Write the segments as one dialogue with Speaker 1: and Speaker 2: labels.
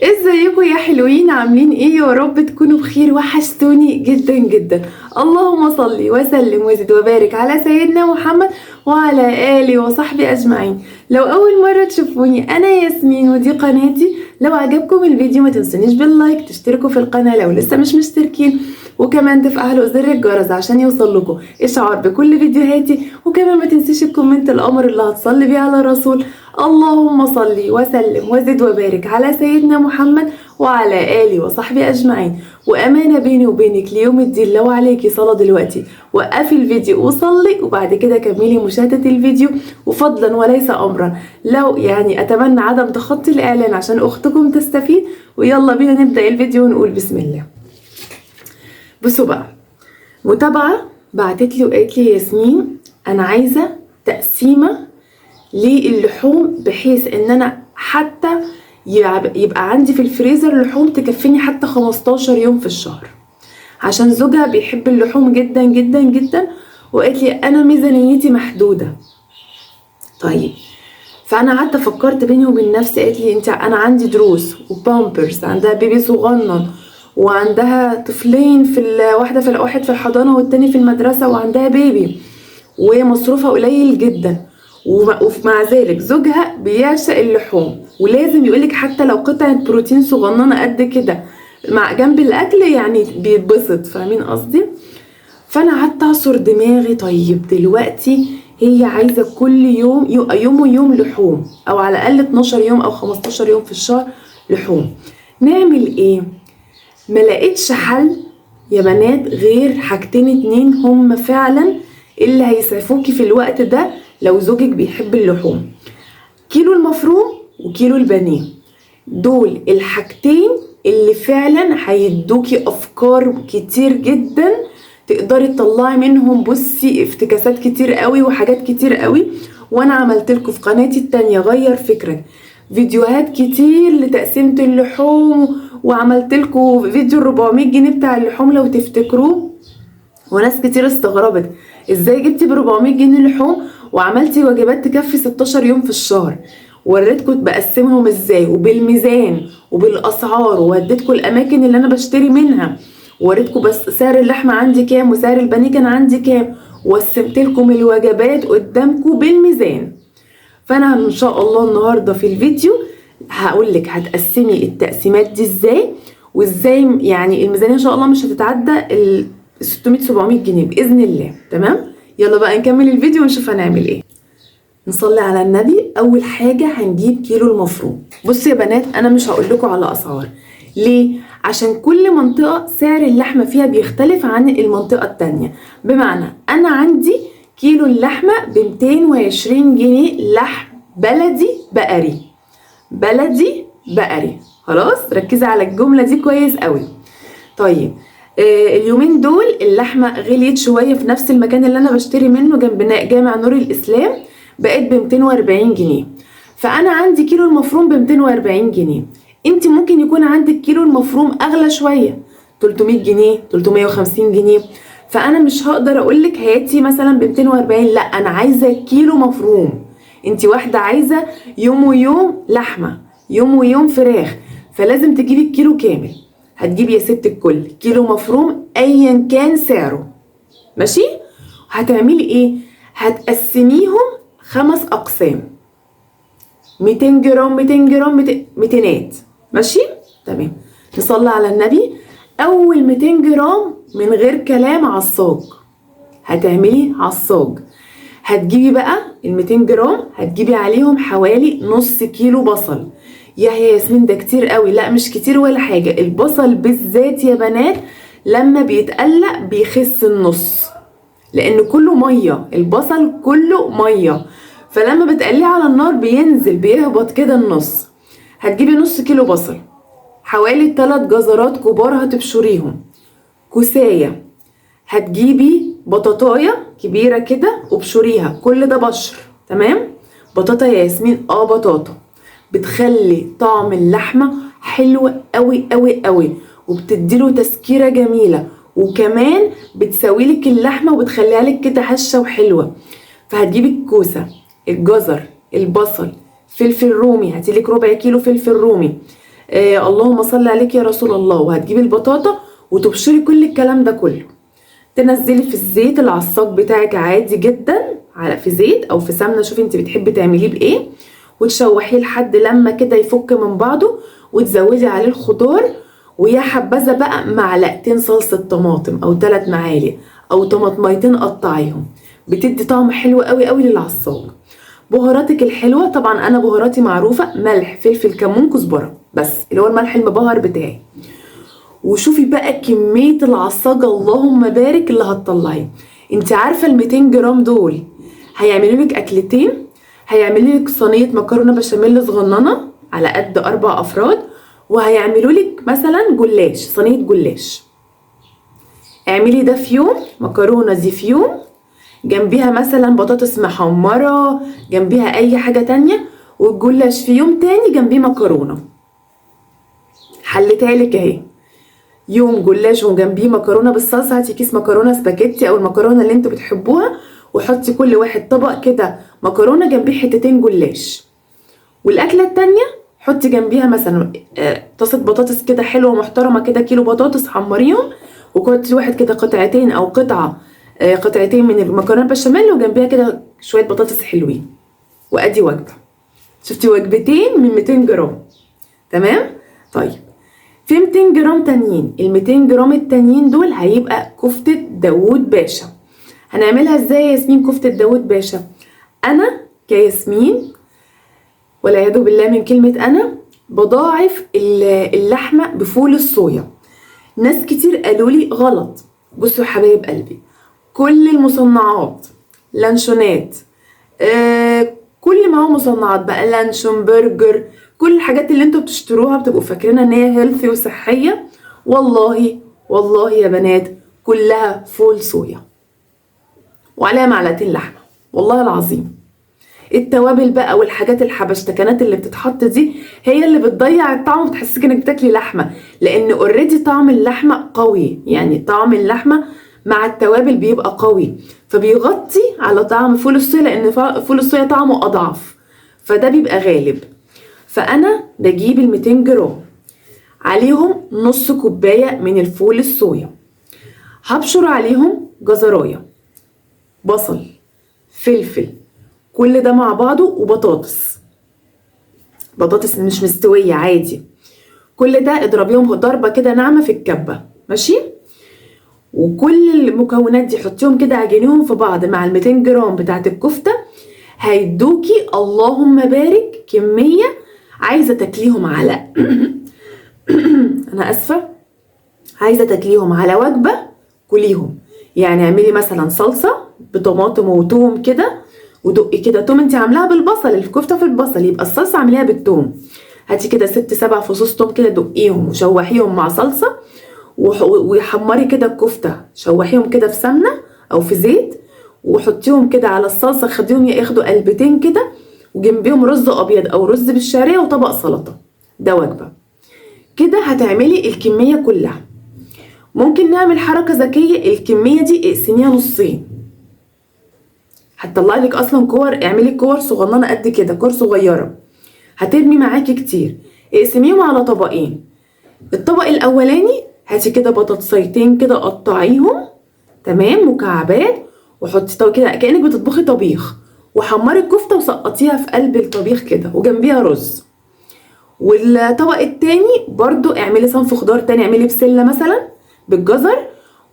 Speaker 1: ازيكم يا حلوين؟ عاملين ايه؟ يا رب تكونوا بخير. وحشتوني جدا جدا. اللهم صل وسلم وزد وبارك على سيدنا محمد وعلى اله وصحبه اجمعين. لو اول مره تشوفوني، انا ياسمين ودي قناتي. لو عجبكم الفيديو ما تنسونيش باللايك، تشتركوا في القناه لو لسه مش مشتركين، وكمان تفعلوا زر الجرس عشان يوصل لكم اشعار بكل فيديوهاتي. وكمان ما تنسيش الكومنت القمر اللي هتصلي بيه على الرسول. اللهم صل وسلم وزد وبارك على سيدنا محمد وعلى آله وصحبه أجمعين. وأمانة بيني وبينك ليوم الدين، لو عليكي صلاة دلوقتي وقفي الفيديو وصلي، وبعد كده كملي مشاهدة الفيديو. وفضلا وليس أمرا، لو أتمنى عدم تخطي الإعلان عشان أختكم تستفيد. ويلا بينا نبدأ الفيديو ونقول بسم الله. بصوا بقى، متابعة بعتتلي وقالت لي ياسمين أنا عايزة تقسيمة للحوم، بحيث ان انا حتى يبقى عندي في الفريزر لحوم تكفيني حتى 15 يوم في الشهر، عشان زوجها بيحب اللحوم جدا جدا جدا. وقالت لي انا ميزانيتي محدودة. طيب، فانا قعدت فكرت بيني وبين نفسي. قالت لي انا عندي دروس وبامبرز، عندها بيبي صغنن، وعندها طفلين واحد في الحضانة والتاني في المدرسة، وعندها بيبي، ومصروفها قليل جدا. ومع ذلك زوجها بيعشق اللحوم، ولازم يقولك حتى لو قطعة بروتين صغننة قد كده مع جنب الاكل بيتبسط. فاهمين قصدي؟ فانا قعدت اعصر دماغي. طيب دلوقتي هي عايزة كل يوم ويوم لحوم، او على الاقل 12 يوم او 15 يوم في الشهر لحوم. نعمل ايه؟ ما لقيتش حل يا بنات غير حاجتين اتنين هم فعلا اللي هيسعفوكي في الوقت ده لو زوجك بيحب اللحوم: كيلو المفروم وكيلو البانيه. دول الحاجتين اللي فعلا هيدوكي افكار كتير جدا تقدري تطلعي منهم بصي افتكاسات كتير قوي وحاجات كتير قوي. وانا عملت لكم في قناتي التانية غير فكرك فيديوهات كتير لتقسيمة اللحوم، وعملت لكم فيديو 400 جنيه بتاع اللحوم لو تفتكروه. وناس كتير استغربت ازاي جبتي ب 400 جنيه لحوم وعملتي وجبات تكفي 16 يوم في الشهر. وريتكم بقسمهم ازاي وبالميزان وبالاسعار، ووديتكم الاماكن اللي انا بشتري منها، ووريتكم بس سعر اللحمه عندي كام وسعر البانيه كان عندي كام، وقسمت لكم الوجبات قدامكم بالميزان. فانا ان شاء الله النهارده في الفيديو هقول لك هتقسمي التقسيمات دي ازاي، وازاي الميزانيه ان شاء الله مش هتتعدى ال 600 700 جنيه باذن الله. تمام؟ يلا بقى نكمل الفيديو ونشوف هنعمل ايه. نصلي على النبي. اول حاجه هنجيب كيلو المفروم. بصوا يا بنات، انا مش هقول لكم على اسعار ليه، عشان كل منطقه سعر اللحمه فيها بيختلف عن المنطقه التانية. بمعنى انا عندي كيلو اللحمه ب 220 جنيه لحم بلدي بقري. بلدي بقري، خلاص ركزي على الجمله دي كويس قوي. طيب اليومين دول اللحمه غليت شويه في نفس المكان اللي انا بشتري منه جنب جامع نور الاسلام، بقت ب 240 جنيه. فانا عندي كيلو المفروم ب 240 جنيه. انت ممكن يكون عندك كيلو المفروم اغلى شويه، 300 جنيه 350 جنيه. فانا مش هقدر اقولك هاتي مثلا ب 240، لا انا عايزه كيلو مفروم. انت واحده عايزه يوم ويوم لحمه، يوم ويوم فراخ، فلازم تجيبي الكيلو كامل. هتجيبي يا ست الكل كيلو مفروم ايا كان سعره، ماشي؟ هتعملي ايه؟ هتقسميهم 5 اقسام، 200 جرام 200 جرام 200، ماشي؟ تمام. نصلي على النبي. اول 200 جرام من غير كلام عصاج، هتعملي عصاج. هتجيبي بقى ال 200 جرام هتجيبي عليهم حوالي نص كيلو بصل. يا ياسمين ده كتير قوي. لا مش كتير ولا حاجة. البصل بالذات يا بنات لما بيتقلق بيخس النص، لان كله مية، البصل كله مية، فلما بتقليه على النار بينزل بيهبط كده النص. هتجيبي نص كيلو بصل، حوالي 3 جزرات كبار هتبشريهم، كوساية، هتجيبي بطاطاية كبيرة كده وبشريها، كل ده بشر. تمام؟ بطاطا يا ياسمين، بطاطا بتخلي طعم اللحمة حلو قوي قوي قوي، وبتديله تسكيرة جميلة، وكمان بتسويلك اللحمة وبتخليها لك كده هشة وحلوة. فهتجيبي الكوسة، الجزر، البصل، فلفل رومي، هاتيلك ربع كيلو فلفل رومي، اللهم صل عليك يا رسول الله. وهتجيبي البطاطا وتبشري كل الكلام ده كله، تنزلي في الزيت العصاق بتاعك عادي جدا، في زيت او في سمنه، شوفي انت بتحبي تعمليه بايه، وتشوحيه لحد لما كده يفك من بعضه، وتزودي عليه الخضار. ويا حبذا بقى معلقتين صلصه طماطم او 3 معالق او طماطميتين قطعيهم، بتدي طعم حلو قوي قوي للعصاق. بهاراتك الحلوه، طبعا انا بهاراتي معروفه، ملح فلفل كمون كزبره، بس اللي هو الملح المبهر بتاعي. وشوفي بقى كميه العصاجه اللهم بارك اللي هتطلعيه. انت عارفه ال 200 جرام دول هيعملوا لك اكلتين، هيعملوا لك صينيه مكرونه بشاميل صغننه على قد 4 افراد، وهيعملوا لك مثلا جلاش، صينيه جلاش. اعملي ده في يوم، مكرونه دي في يوم، جنبيها مثلا بطاطس محمره، جنبيها اي حاجه تانية، والجلاش في يوم تاني جنبيه مكرونه. حلتها لك اهي، يوم جلاش وجنبيه مكرونه بالصلصه. هاتي كيس مكرونه سباكيتي او المكرونه اللي انتوا بتحبوها، وحطي كل واحد طبق كده مكرونه جنبيه حتتين جلاش. والاكله التانية حطي جنبيها مثلا طاسه بطاطس كده حلوه محترمه كده، كيلو بطاطس حمريهم، وكنتي واحد كده قطعتين او قطعتين من المكرونه البشاميل، وجنبيها كده شويه بطاطس حلوين. وادي وجبه، شفتي وجبتين من 200 جرام. تمام. طيب في 200 جرام تانيين، ال 200 جرام التانيين دول هيبقى كفتة داوود باشا. هنعملها ازاي يا ياسمين كفتة داوود باشا؟ انا كياسمين والعياذ بالله من كلمة انا، بضاعف اللحمة بفول الصويا. ناس كتير قالوا لي غلط. بصوا يا حبايب قلبي، كل المصنعات، لانشونات، كل ما هو مصنعات بقى، لانشون، برجر، كل الحاجات اللي انتوا بتشتروها بتبقوا فاكرينها ان هي هيلثي وصحيه، والله يا بنات كلها فول صويا وعليها معلقتين لحمه، والله العظيم. التوابل بقى والحاجات الحبشتكنات اللي بتتحط دي هي اللي بتضيع الطعم وتحسسك انك بتاكلي لحمه، لان اوريدي طعم اللحمه قوي، يعني طعم اللحمه مع التوابل بيبقى قوي، فبيغطي على طعم فول الصويا، لان فول الصويا طعمه اضعف، فده بيبقى غالب. فانا بجيب ال 200 جرام عليهم نص كوبايه من الفول الصويا، هبشر عليهم جزرايه، بصل، فلفل، كل ده مع بعضه، وبطاطس، بطاطس مش مستويه عادي. كل ده اضربيهم ضربه كده ناعمه في الكبه، ماشي. وكل المكونات دي حطيهم كده، عجنيهم في بعض مع ال 200 جرام بتاعت الكفته، هيدوكي اللهم بارك كميه عايزه تاكليهم على انا اسفه، عايزه تاكليهم على وجبه كليهم. يعني اعملي مثلا صلصه بطماطم وتوم كده، ودقي كده توم، انت عاملاها بالبصل، الكفته في البصل، يبقى الصلصه اعمليها بالتوم. هاتي كده 6-7 فصوص توم كده، دقيهم وشوحيهم مع صلصه، وحمري كده الكفته، شوحيهم كده في سمنه او في زيت، وحطيهم كده على الصلصه، خديهم ياخدوا قلبتين كده، وجنبيهم رز ابيض او رز بالشعريه وطبق سلطه. ده وجبه كده هتعملي الكميه كلها. ممكن نعمل حركه ذكيه، الكميه دي اقسميها نصين، هتطلع لك اصلا كور، اعملي كور صغننه قد كده، كور صغيره هترمي معاكي كتير، اقسميهم على طبقين. الطبق الاولاني هاتي كده بطاطسيتين كده قطعيهم تمام مكعبات، وحطي كده كانك بتطبخي طبيخ، وحمري الكفته وسقطيها في قلب الطبيخ كده، وجنبيها رز. والطبق التاني برضو اعملي صنف خضار تاني، اعملي بسله مثلا بالجزر،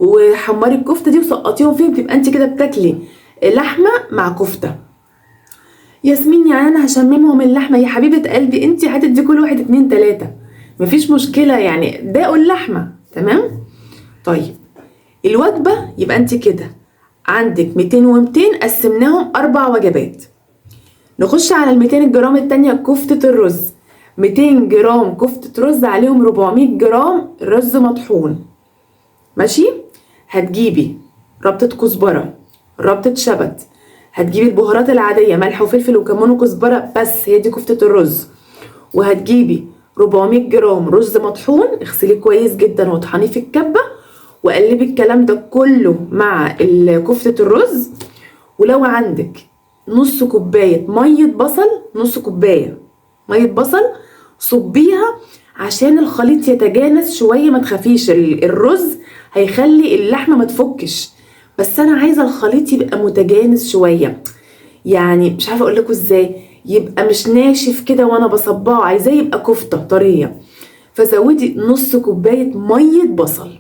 Speaker 1: وحمري الكفته دي وسقطيهم فيه، بتبقى انت كده بتاكلي لحمه مع كفته. ياسمين يعني انا هشممهم اللحمه؟ يا حبيبه قلبي انت هتدي كل واحد 2-3، مفيش مشكله، يعني داقوا اللحمه. تمام. طيب الوجبه يبقى انت كده عندك 200 و200، قسمناهم 4 وجبات. نخش على ال 200 جرام التانية، كفتة الرز. 200 جرام كفتة رز عليهم 400 جرام رز مطحون، ماشي. هتجيبي ربطة كزبرة، ربطة شبت، هتجيبي البهارات العادية، ملح وفلفل وكمون وكزبرة، بس هي دي كفتة الرز. وهتجيبي 400 جرام رز مطحون، اغسليه كويس جدا واطحنيه في الكبة، وقلبي الكلام ده كله مع كفتة الرز. ولو عندك نص كوباية مية بصل، نص كوباية مية بصل، صبيها عشان الخليط يتجانس شويه. ما تخافيش، الرز هيخلي اللحمه ما تفكش، بس انا عايزه الخليط يبقى متجانس شويه. يعني مش عارفه اقول لكم ازاي، يبقى مش ناشف كده وانا بصبعه، عايزاه يبقى كفته طريه. فزودي نص كوبايه ميه بصل.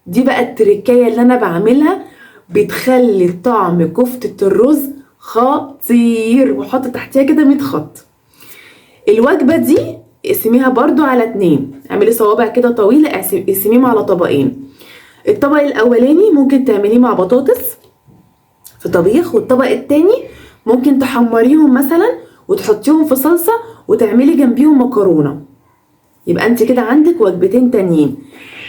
Speaker 1: دي بقى التركية اللي انا بعملها، بتخلي طعم كفتة الرز خطير. وحط تحتيها كده 100 خط. الوجبة دي اقسميها برضو على 2، اعملي صوابع كده طويلة، اقسميهم على طبقين. الطبق الاولاني ممكن تعمليه مع بطاطس في طبيخ، والطبق التاني ممكن تحمريهم مثلا وتحطيهم في صلصة وتعملي جنبيهم مكرونة. يبقى انت كده عندك وجبتين تانيين.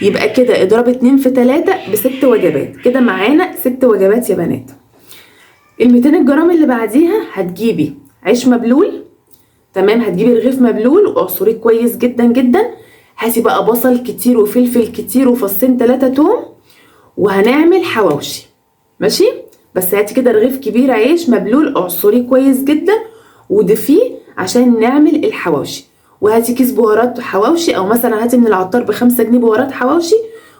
Speaker 1: يبقى كده اضرب 2 في 3 ب6 وجبات. كده معانا 6 وجبات يا بنات. ال 200 جرام اللي بعديها هتجيبي عيش مبلول، تمام. هتجيبي رغيف مبلول واعصريه كويس جدا جدا. هاتي بقى بصل كتير وفلفل كتير وفصين 3 توم، وهنعمل حواوشي، ماشي. بس هاتي كده رغيف كبير عيش مبلول، اعصريه كويس جدا ودفيه عشان نعمل الحواوشي. وهاتي كيس بهارات حواوشي، او مثلا هاتي من العطار ب5 جنيه بهارات حواوشي،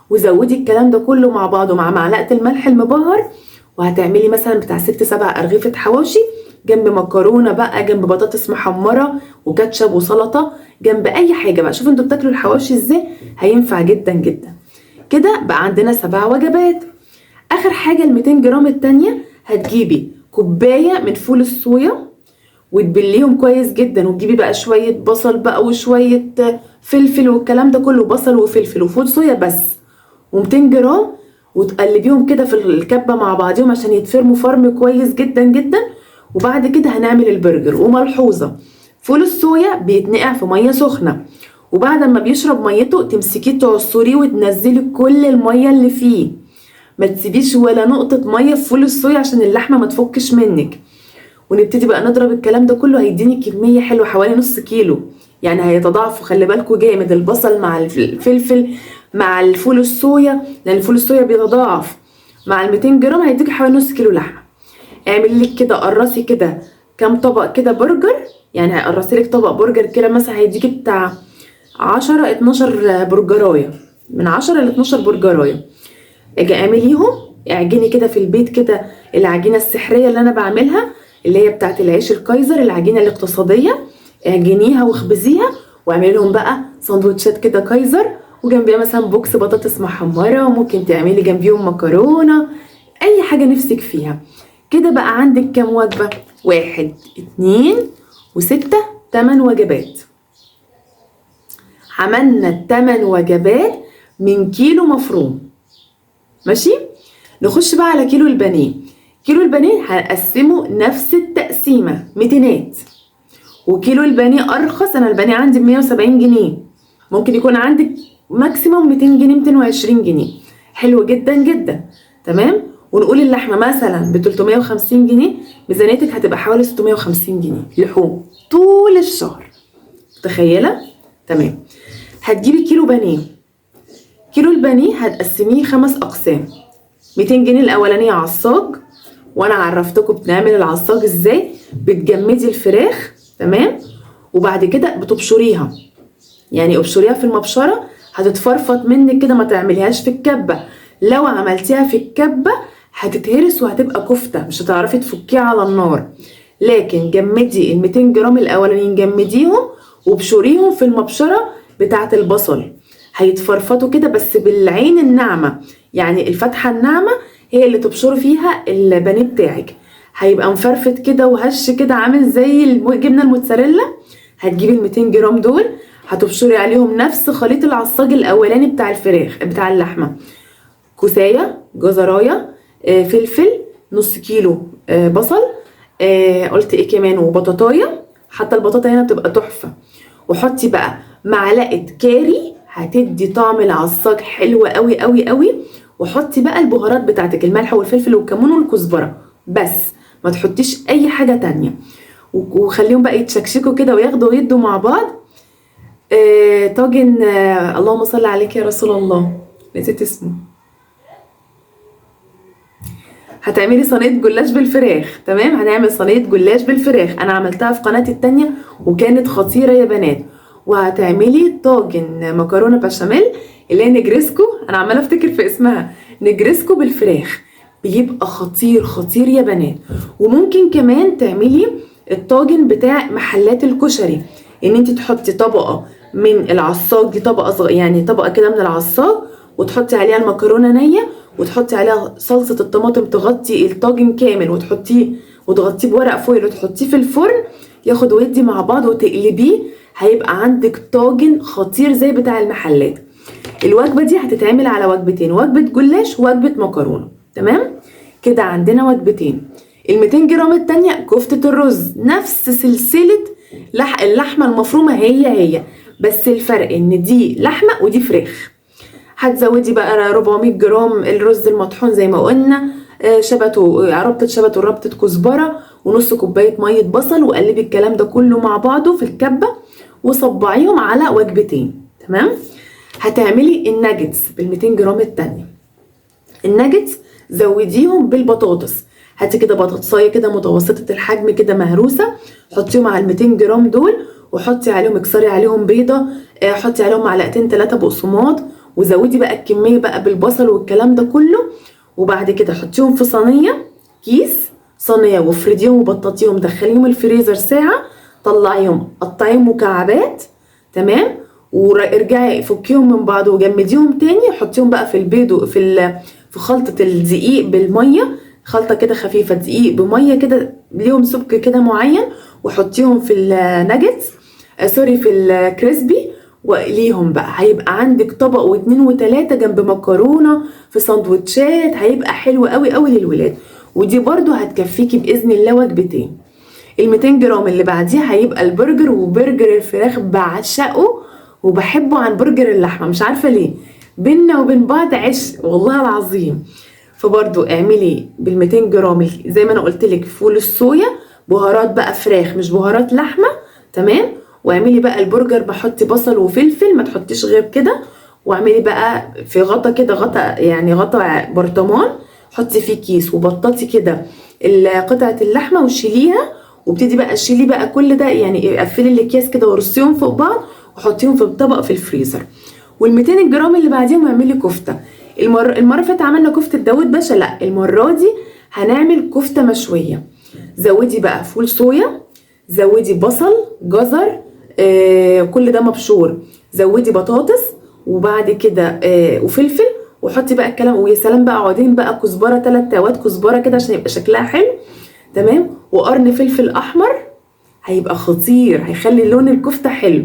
Speaker 1: وزودي الكلام ده كله مع بعضه مع معلقه الملح المبهر. وهتعملي مثلا بتاع 6-7 ارغفه حواوشي، جنب مكرونه بقى، جنب بطاطس محمره وكاتشب وسلطه، جنب اي حاجه بقى. شوفوا انتوا بتاكلوا الحواوشي ازاي، هينفع جدا جدا. كده بقى عندنا 7 وجبات. اخر حاجه ال 200 جرام التانية، هتجيبي كوبايه من فول الصويا وتبليهم كويس جدا، وتجيبي بقى شويه بصل بقى وشويه فلفل والكلام ده كله، بصل وفلفل وفول صويا بس، و200 جرام، وتقلبيهم كده في الكبه مع بعضهم عشان يتفرموا فرم كويس جدا جدا. وبعد كده هنعمل البرجر. وملحوظه، فول الصويا بيتنقع في ميه سخنه، وبعد ما بيشرب ميته تمسكيه تعصريه وتنزلي كل الميه اللي فيه. ما تسيبيش ولا نقطه ميه في فول الصويا عشان اللحمه ما تفكش منك. ونبتدي بقى نضرب الكلام ده كله، هيديني كميه حلوه حوالي نص كيلو. يعني هيتضاعفوا، خلي بالكوا جامد، البصل مع الفلفل مع الفول الصويا، لان الفول الصويا بيتضاعف. مع ال 200 جرام هيديكي حوالي نص كيلو لحمه. اعملي لك كده، قرصي كده كام طبق كده برجر. يعني هيقرصي لك طبق برجر كده مثلا هيديكي بتاع 10 12 برجرايه، من 10 ل 12 برجرايه. اجي اعمليهم، اعجني كده في البيت كده العجينه السحريه اللي انا بعملها، اللي هي بتاعت العيش الكايزر، العجينه الاقتصاديه. اعجنيها واخبزيها، واعملي لهم بقى سندوتشات كده كايزر، وجنبيها مثلا بوكس بطاطس محمره، وممكن تعملي جنبيهم مكرونه، اي حاجه نفسك فيها. كده بقى عندك كام وجبه؟ 1 2 و6 8 وجبات. عملنا 8 وجبات من كيلو مفروم، ماشي. نخش بقى على كيلو البانيه. كيلو البانيه هنقسمه نفس التقسيمه، 200. وكيلو البانيه ارخص، انا البانيه عندي ب 170 جنيه، ممكن يكون عندك ماكسيموم 200 جنيه 220 جنيه. حلو جدا جدا، تمام. ونقول اللحمه مثلا ب 350 جنيه، ميزانيتك هتبقى حوالي 650 جنيه لحوم طول الشهر، متخيله؟ تمام. هتجيبي كيلو بانيه. كيلو البانيه هتقسميه 5 اقسام. 200 جنيه الاولانيه عصاج، وانا عرفتكم بنعمل العصاج ازاي. بتجمدي الفراخ، تمام، وبعد كده بتبشريها. يعني ابشريها في المبشره، هتتفرفط منك كده، ما تعمليهاش في الكبه. لو عملتيها في الكبه هتتهرس وهتبقى كفته، مش هتعرفي تفكيها على النار. لكن جمدي ال 200 جرام الاولانيين، جمديهم وبشريهم في المبشره بتاعه البصل. هيتفرفطوا كده بس بالعين الناعمه، يعني الفتحه الناعمه هي اللي تبشري فيها البانيه بتاعك. هيبقى مفرفت كده وهش كده، عامل زي الجبنه الموتزاريلا. هتجيبي ال 200 جرام دول، هتبشري عليهم نفس خليط العصاج الاولاني بتاع الفراخ بتاع اللحمه. كوسايه، جزرايه، فلفل، نص كيلو بصل، قلت ايه كمان، وبطاطايه. حتى البطاطا هنا بتبقى تحفه. وحطي بقى معلقه كاري، هتدي طعم العصاج حلو قوي قوي قوي. وحطي بقى البهارات بتاعتك، الملح والفلفل والكمون والكزبره بس، ما تحطيش اي حاجه تانية. وخليهم بقى يتشكشكوا كده وياخدوا ويدوا مع بعض. طاجن، اللهم صل عليك يا رسول الله، نسيت اسمه. هتعملي صينيه جلاش بالفراخ، تمام. هنعمل صينيه جلاش بالفراخ، انا عملتها في قناتي التانية وكانت خطيره يا بنات. وهتعملي طاجن مكرونه بشاميل اللي هي نجرسكو. انا عماله افتكر في اسمها، نجرسكو بالفراخ، بيبقى خطير خطير يا بنات. وممكن كمان تعملي الطاجن بتاع محلات الكشري، ان انت تحطي طبقه من العصاج، دي طبقه يعني طبقه كده من العصاج، وتحطي عليها المكرونه نيه، وتحطي عليها صلصه الطماطم، تغطي الطاجن كامل وتحطيه وتغطيه بورق فويل وتحطيه في الفرن ياخد ويدي مع بعض وتقلبيه، هيبقى عندك طاجن خطير زي بتاع المحلات. الوجبه دي هتتعمل على وجبتين، وجبه جلاش ووجبه مكرونه. تمام كده عندنا وجبتين. ال 200 جرام التانية كفتة الرز، نفس سلسلة اللحمة المفرومة هي بس الفرق ان دي لحمة ودي فراخ. هتزودي بقى 400 جرام الرز المطحون زي ما قلنا، ربطة شبت وربطة كزبرة، ونص كوباية مية بصل، وقلبي الكلام ده كله مع بعضه في الكبة وصبعيهم على وجبتين. تمام. هتعملي الناجتس بال 200 جرام التانية. الناجتس زوديهم بالبطاطس، هاتي كده بطاطسايه كده متوسطه الحجم كده مهروسه، حطيهم على ال 200 جرام دول، وحطي عليهم اكسري عليهم بيضه، حطي عليهم معلقتين 3 بقسماط، وزودي بقى الكميه بقى بالبصل والكلام ده كله. وبعد كده حطيهم في صينيه، صينيه، وافرديهم وبططيهم، دخليهم الفريزر ساعه، طلعيهم قطعيهم مكعبات. تمام. وارجعي فكيهم من بعض وجمديهم تاني، حطيهم بقى في البيض في خلطه الدقيق بالميه، خلطه كده خفيفه، دقيق بميه كده ليهم سبك كده معين، وحطيهم في الناجتس في الكريسبي، واقليهم بقى. هيبقى عندك طبق واتنين وتلاته جنب مكرونه في سندوتشات، هيبقى حلو قوي قوي للولاد. ودي برضو هتكفيكي باذن الله وجبتين. ال 200 جرام اللي بعديها هيبقى البرجر، وبرجر الفراخ بعشقه وبحبه عن برجر اللحمه، مش عارفه ليه، بينا وبين بعض عشق والله العظيم. فبرضو اعملي بال 200 جرام زي ما انا قلت لك فول الصويا، بهارات بقى فراخ مش بهارات لحمه. تمام. واعملي بقى البرجر بحطي بصل وفلفل، ما تحطيش غير كده. واعملي بقى في غطا كده، غطا برطمان، حطي فيه كيس وبططي كده قطعه اللحمه وشيليها، وابتدي بقى شيلي بقى كل ده، يعني قفلي الاكياس كده ورصيهم فوق بعض وحطيهم في الطبق في الفريزر. وال 200 جرام اللي بعديهم اعملي كفته. المره اللي فاتت عملنا كفته داوود باشا، لا المره دي هنعمل كفته مشويه. زودي بقى فول صويا، زودي بصل، جزر، كل ده مبشور، زودي بطاطس، وبعد كده وفلفل، وحطي بقى الكلام، ويا سلام بقى عودين بقى كزبره، 3 تعوات كزبره كده عشان يبقى شكلها حلو. تمام. وقرن فلفل احمر، هيبقى خطير، هيخلي لون الكفته حلو.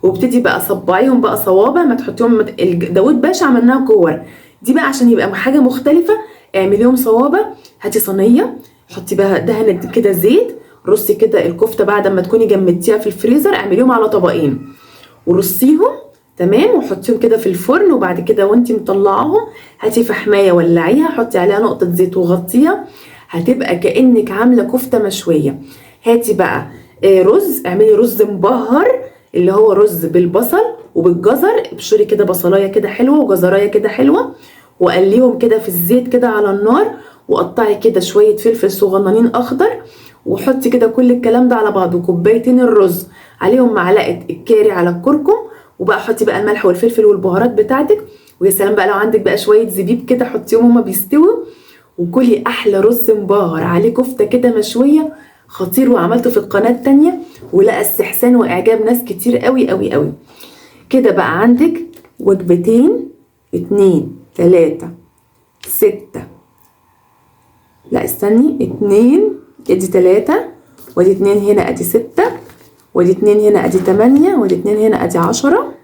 Speaker 1: وابتدي بقى صبعيهم بقى صوابع، ما تحطيهم داوود باشا عملناها كور، دي بقى عشان يبقى حاجه مختلفه اعمليهم صوابع. هاتي صينيه، حطي بقى دهنه كده زيت، رصي كده الكفته بعد ما تكوني جمدتيها في الفريزر، اعمليهم على طبقين ورصيهم. تمام. وحطيهم كده في الفرن، وبعد كده وانتي مطلعاهم هاتي فحمايه ولعيها، حطي عليها نقطه زيت وغطيها، هتبقى كانك عامله كفته مشويه. هاتي بقى رز، اعملي رز مبهر اللي هو رز بالبصل وبالجزر، ابشري كده بصلايه كده حلوه وجزرايه كده حلوه، وقليهم كده في الزيت كده على النار، وقطعي كده شويه فلفل صغننين اخضر، وحطي كده كل الكلام ده على بعضه. كوبايتين الرز عليهم معلقه الكاري على الكركم، وبقى حطي بقى الملح والفلفل والبهارات بتاعتك، ويا سلام بقى لو عندك بقى شويه زبيب كده حطيهم هما بيستووا، وكلي احلى رز مبهر عليه كفته كده مشويه خطير. وعملته في القناه التانيه ولقى استحسان واعجاب ناس كتير قوي قوي قوي. كده بقى عندك وجبتين، 2 3 6، لا استني، 2 ادي 3، وادي 2 هنا ادي 6، وادي 2 هنا ادي 8، وادي 2 هنا ادي 10،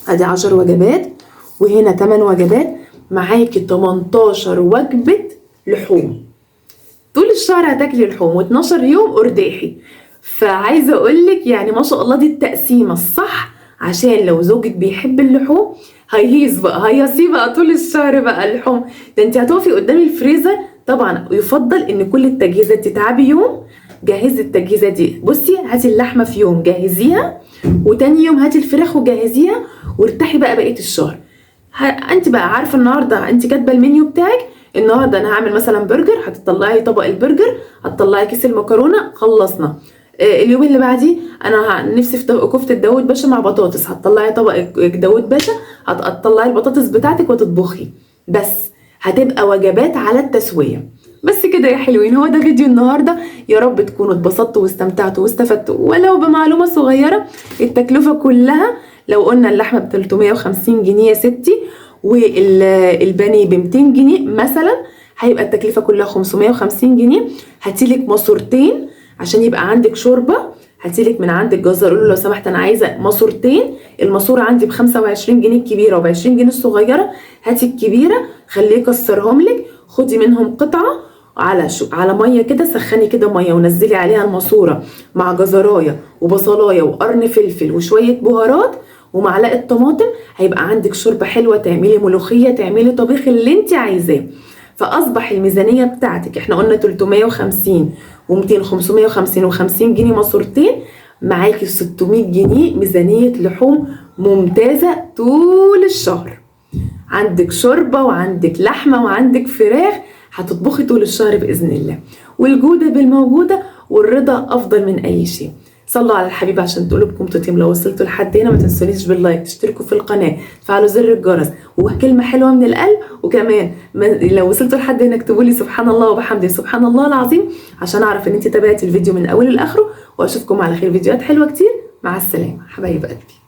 Speaker 1: ادي 10 وجبات، وهنا 8 وجبات، معاكي 18 وجبة لحوم. طول الشهر هتاكلي لحوم، و12 يوم ارداحي. فعايزه اقولك يعني ما شاء الله دي التقسيمه الصح، عشان لو زوجك بيحب اللحوم هيهيص بقى، هيصيب بقى طول الشهر بقى اللحوم. ده انت هتقفي قدام الفريزر. طبعا يفضل ان كل التجهيزات تتعبي يوم، جهزي التجهيزات دي. بصي هاتي اللحمه في يوم جهزيها، وتاني يوم هاتي الفراخ وجهزيها، وارتاحي بقى بقيه الشهر. انت بقى عارفه النهارده انت كاتبه المنيو بتاعك، النهارده انا هعمل مثلا برجر، هتطلعي طبق البرجر، هتطلعي كيس المكرونه، خلصنا. اليوم اللي بعديه انا نفسي في كفته داوود باشا مع بطاطس، هتطلعي طبق داوود باشا، هتطلعي البطاطس بتاعتك وتطبخي، بس هتبقى وجبات على التسويه. بس كده يا حلوين، هو ده فيديو النهارده. يا رب تكونوا اتبسطتوا واستمتعتوا واستفدتوا ولو بمعلومه صغيره. التكلفه كلها لو قلنا اللحمه ب 350 جنيه يا ستي والبانيه ب 200 جنيه مثلا، هيبقى التكلفه كلها 550 جنيه. هاتيلك ماسورتين عشان يبقى عندك شوربه، هاتيلك من عند الجزار قول له لو سمحت انا عايزه ماسورتين، الماسوره عندي ب 25 جنيه الكبيره وب 20 جنيه الصغيره، هاتي الكبيره خليه يكسرهم لك، خدي منهم قطعه على ميه كده، سخني كده ميه ونزلي عليها الماسوره مع جزرايه وبصلايه وقرن فلفل وشويه بهارات ومعلقه طماطم، هيبقى عندك شوربه حلوه، تعملي ملوخيه، تعملي طبيخ اللي انت عايزاه. فاصبح الميزانيه بتاعتك احنا قلنا 350 و200 550 و50 جنيه ماسورتين، معاكي 600 جنيه ميزانيه لحوم ممتازه طول الشهر. عندك شوربه وعندك لحمه وعندك فراخ، هتطبخي طول الشهر باذن الله، والجوده بالموجوده والرضا افضل من اي شيء. صلوا على الحبيب عشان قلوبكم تتم. لو وصلتوا لحد هنا ما تنسونيش باللايك، تشتركوا في القناه، تفعلوا زر الجرس، وكلمه حلوه من القلب. وكمان لو وصلتوا لحد هنا اكتبوا لي سبحان الله وبحمده سبحان الله العظيم عشان اعرف ان انت تابعتي الفيديو من اوله لاخره. واشوفكم على خير فيديوهات حلوه كتير. مع السلامه حبايب قلبي.